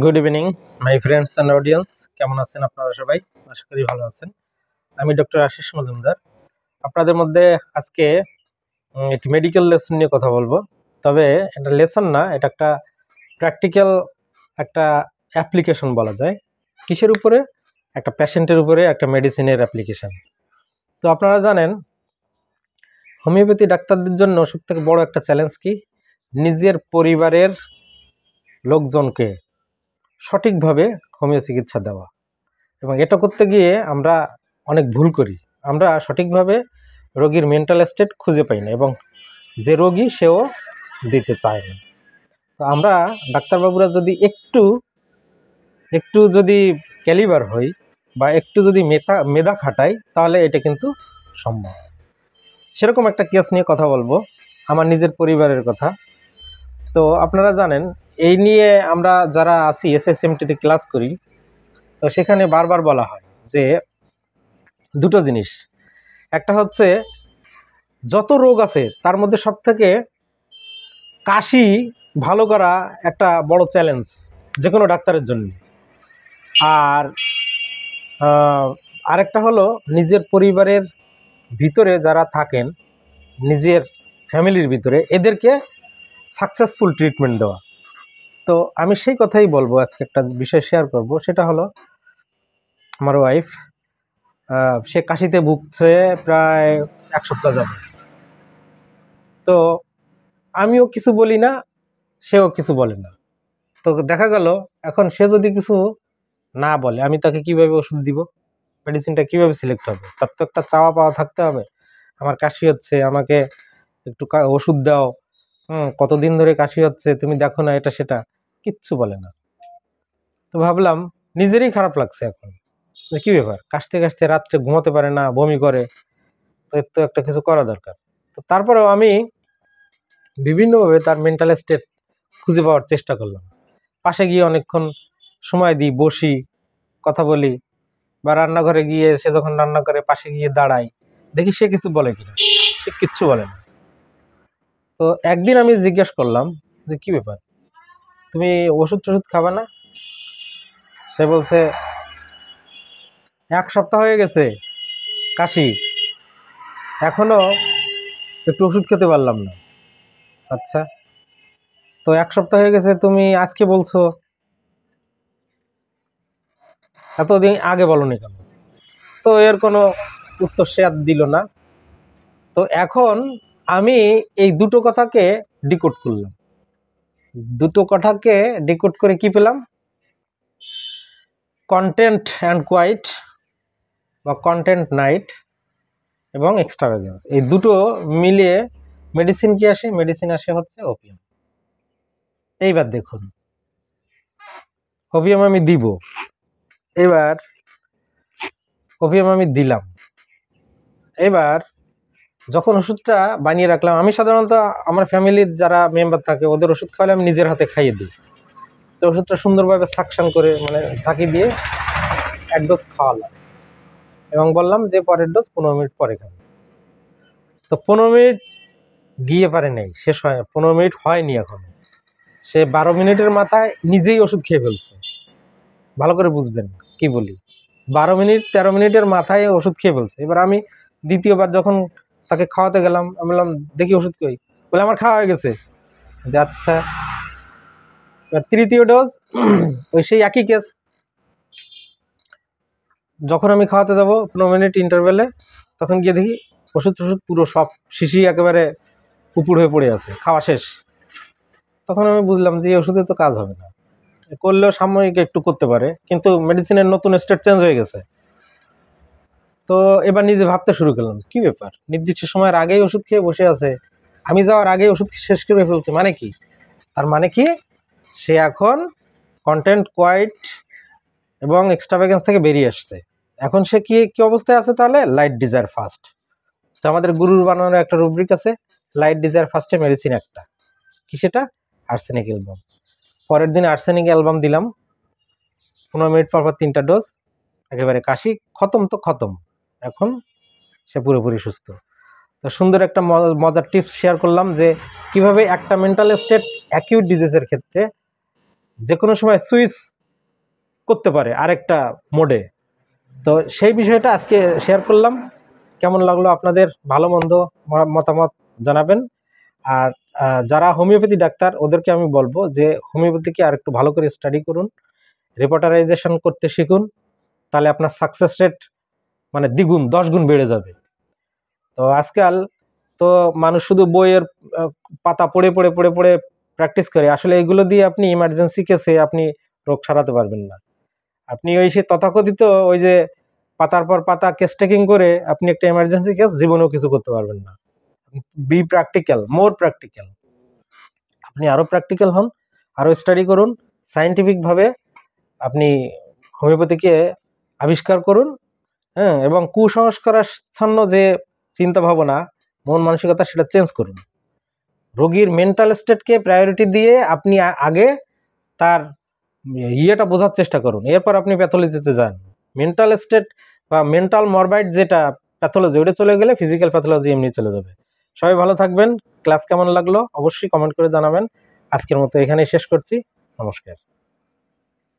Good evening my friends and audience, কেমন আছেন আপনারা সবাই? আশা করি ভালো আছেন। আমি ডক্টর আশিস মজুমদার আপনাদের মধ্যে আজকে একটি মেডিকেল লেসন নিয়ে কথা বলবো। তবে এটা লেসন না, এটা একটা প্র্যাকটিক্যাল একটা অ্যাপ্লিকেশন বলা যায়। কিসের উপরে? একটা পেশেন্টের উপরে একটা মেডিসিনের অ্যাপ্লিকেশন। তো আপনারা জানেন হোমিওপ্যাথি ডাক্তারদের জন্য সবথেকে বড় একটা চ্যালেঞ্জ কি? নিজের পরিবারের লোকজনকে সঠিকভাবে হোমিও চিকিৎসা দেওয়া। এবং এটা করতে গিয়ে আমরা অনেক ভুল করি। আমরা সঠিকভাবে রোগীর মেন্টাল স্টেট খুঁজে পাই না এবং যে রোগী সেও দিতে চায় না। তো আমরা ডাক্তারবাবুরা যদি একটু যদি ক্যালিবার হই বা একটু যদি মেধা খাটাই, তাহলে এটা কিন্তু সম্ভব। সেরকম একটা কেস নিয়ে কথা বলবো, আমার নিজের পরিবারের কথা। তো আপনারা জানেন এই নিয়ে আমরা যারা আছি এসএসএমটিতে ক্লাস করি, তো সেখানে বারবার বলা হয় যে দুটো জিনিস। একটা হচ্ছে যত রোগ আছে তার মধ্যে সবথেকে কাশি ভালো করা একটা বড় চ্যালেঞ্জ যে কোনো ডাক্তারের জন্য। আর আরেকটা হলো নিজের পরিবারের ভিতরে যারা থাকেন, নিজের ফ্যামিলির ভিতরে, এদেরকে সাকসেসফুল ট্রিটমেন্ট দেওয়া। তো আমি সেই কথাই বলবো, আজকে একটা বিষয় শেয়ার করব। সেটা হলো আমার ওয়াইফ, সে কাশিতে ভুগছে প্রায় 1 সপ্তাহ যাবে। তো আমিও কিছু বলি না, সেও কিছু বলে না। তো দেখা গেল এখন সে যদি কিছু না বলে, আমি তাকে কিভাবে ওষুধ দিব? মেডিসিনটা কিভাবে সিলেক্ট হবে? তার তো একটা চাওয়া পাওয়া থাকতে হবে। আমার কাশি হচ্ছে, আমাকে একটু ওষুধ দাও, কতদিন ধরে কাশি হচ্ছে, তুমি দেখো না, এটা সেটা কিচ্ছু বলে না। তো ভাবলাম নিজেরই খারাপ লাগছে এখন, যে কি ব্যাপার, কাশতে কাশতে রাত্রে ঘুমাতে পারে না, বমি করে, তো এর তো একটা কিছু করা দরকার। তো তারপরেও আমি বিভিন্নভাবে তার মেন্টাল স্টেট খুঁজে পাওয়ার চেষ্টা করলাম। পাশে গিয়ে অনেকক্ষণ সময় দিই, বসি, কথা বলি, বা রান্নাঘরে গিয়ে সে যখন রান্না করে পাশে গিয়ে দাঁড়াই, দেখি সে কিছু বলে কিনা। সে কিচ্ছু বলে না। তো একদিন আমি জিজ্ঞেস করলাম যে কি ব্যাপার, তুমি ওষুধ টষুধ খাবে না? সে বলছে 1 সপ্তাহ হয়ে গেছে কাশি, এখনো একটু ওষুধ খেতে পারলাম না। আচ্ছা, তো 1 সপ্তাহ হয়ে গেছে, তুমি আজকে বলছো, এতদিন আগে বলনি কেন? তো এর কোনো উত্তর সে আর দিল না। তো এখন আমি এই দুটো কথাকে ডিকোড করলাম। দুটো কথাকে ডিকোড করে কি পেলাম? কন্টেন্ট অ্যান্ড কোয়াইট বা কন্টেন্ট নাইট এবং এক্সট্রাভ্যাগেন্স, এই দুটো মিলিয়ে মেডিসিন কি আসে? মেডিসিন আসে হচ্ছে ওপিয়াম। এইবার দেখুন, ওপিয়াম আমি দিব, এবার ওপিয়াম আমি দিলাম। এবার যখন ওষুধটা বানিয়ে রাখলাম, আমি সাধারণত আমার ফ্যামিলির যারা মেম্বার থাকে ওদের ওষুধ খাওয়ালে আমি নিজের হাতে খাইয়ে দিই। তো ওষুধটা সুন্দরভাবে সাকশন করে, মানে ঝাঁকি দিয়ে 1 ডোজ খাওয়ালাম এবং বললাম যে পরের ডোজ 15 মিনিট পরে খাবে। তো 15 মিনিট গিয়ে পারে নাই, শেষ হয় 15 মিনিট হয়নি এখনো, সে 12 মিনিটের মাথায় নিজেই ওষুধ খেয়ে ফেলছে। ভালো করে বুঝবেন কি বলি, 12 মিনিট 13 মিনিটের মাথায় ওষুধ খেয়ে ফেলছে। এবার আমি দ্বিতীয়বার যখন তাকে খাওয়াতে গেলাম, আমি বললাম দেখি ওষুধ কই, বলে আমার খাওয়া হয়ে গেছে। যে আচ্ছা। এবার তৃতীয় ডোজ ওই সেই একই কেস, যখন আমি খাওয়াতে যাব 15 মিনিট ইন্টারভেলে, তখন গিয়ে দেখি ওষুধ টষুধ পুরো সব শিশি একেবারে উপুড় হয়ে পড়ে আছে, খাওয়া শেষ। তখন আমি বুঝলাম যে এই ওষুধে তো কাজ হবে না, করলেও সাময়িক একটু করতে পারে, কিন্তু মেডিসিনের নতুন স্টেট চেঞ্জ হয়ে গেছে। তো এবার নিজে ভাবতে শুরু করলাম কি ব্যাপার, নির্দিষ্ট সময়ের আগেই ওষুধ খেয়ে বসে আছে, আমি যাওয়ার আগেই ওষুধ শেষ করে ফেলছে, মানে কি? তার মানে কি, সে এখন কন্টেন্ট কোয়াইট এবং এক্সট্রাভ্যাগেন্স থেকে বেরিয়ে আসছে। এখন সে কি কি অবস্থায় আছে? তাহলে লাইট ডিজায়ার ফার্স্ট। তো আমাদের গুরুর বানানোর একটা রুব্রিক আছে, লাইট ডিজায়ার ফার্স্টে মেডিসিন একটা কি, সেটা আর্সেনিক অ্যালবাম। পরের দিন আর্সেনিক অ্যালবাম দিলাম, 15 মিনিট পর 3টা ডোজ, একেবারে কাশি খতম। তো খতম, এখন সে পুরোপুরি সুস্থ। তো সুন্দর একটা মজার টিপস শেয়ার করলাম যে কিভাবে একটা মেন্টাল স্টেট অ্যাকিউট ডিজিজের ক্ষেত্রে যে কোনো সময় সুইচ করতে পারে আরেকটা মোডে। তো সেই বিষয়টা আজকে শেয়ার করলাম। কেমন লাগলো আপনাদের, ভালো মন্দ মতামত জানাবেন। আর যারা হোমিওপ্যাথি ডাক্তার ওদেরকে আমি বলবো যে হোমিওপ্যাথিকে আর একটু ভালো করে স্টাডি করুন, রেপার্টারাইজেশন করতে শিখুন, তাহলে আপনার সাকসেস রেট মানে দ্বিগুণ 10 গুণ বেড়ে যাবে। তো আজকাল তো মানুষ শুধু বইয়ের পাতা পড়ে পড়ে পড়ে পড়ে প্র্যাকটিস করে, আসলে এগুলো দিয়ে আপনি ইমার্জেন্সি কেসে আপনি রোগ সারাতে পারবেন না। আপনি ওই সে তথাকথিত ওই যে পাতার পর পাতা কেস টেকিং করে আপনি একটা ইমার্জেন্সি কেস জীবনেও কিছু করতে পারবেন না। বি প্র্যাকটিক্যাল, মোর প্র্যাকটিক্যাল। আপনি আরো প্র্যাকটিক্যাল হন, আরো স্টাডি করুন, সায়েন্টিফিক ভাবে আপনি হোমিওপ্যাথিকে আবিষ্কার করুন, হ্যাঁ, এবং কুসংস্কারাচ্ছন্ন যে চিন্তা ভাবনা, মন মানসিকতা, সেটা চেঞ্জ করুন। রোগীর মেন্টাল স্টেটকে প্রায়োরিটি দিয়ে আপনি আগে তার ইয়েটা বোঝার চেষ্টা করুন, এরপর আপনি প্যাথোলজিতে যান। মেন্টাল স্টেট বা মেন্টাল মরবাইড যেটা প্যাথোলজি, ওটা চলে গেলে ফিজিক্যাল প্যাথোলজি এমনি চলে যাবে। সবাই ভালো থাকবেন। ক্লাস কেমন লাগলো অবশ্যই কমেন্ট করে জানাবেন। আজকের মতো এখানেই শেষ করছি। নমস্কার।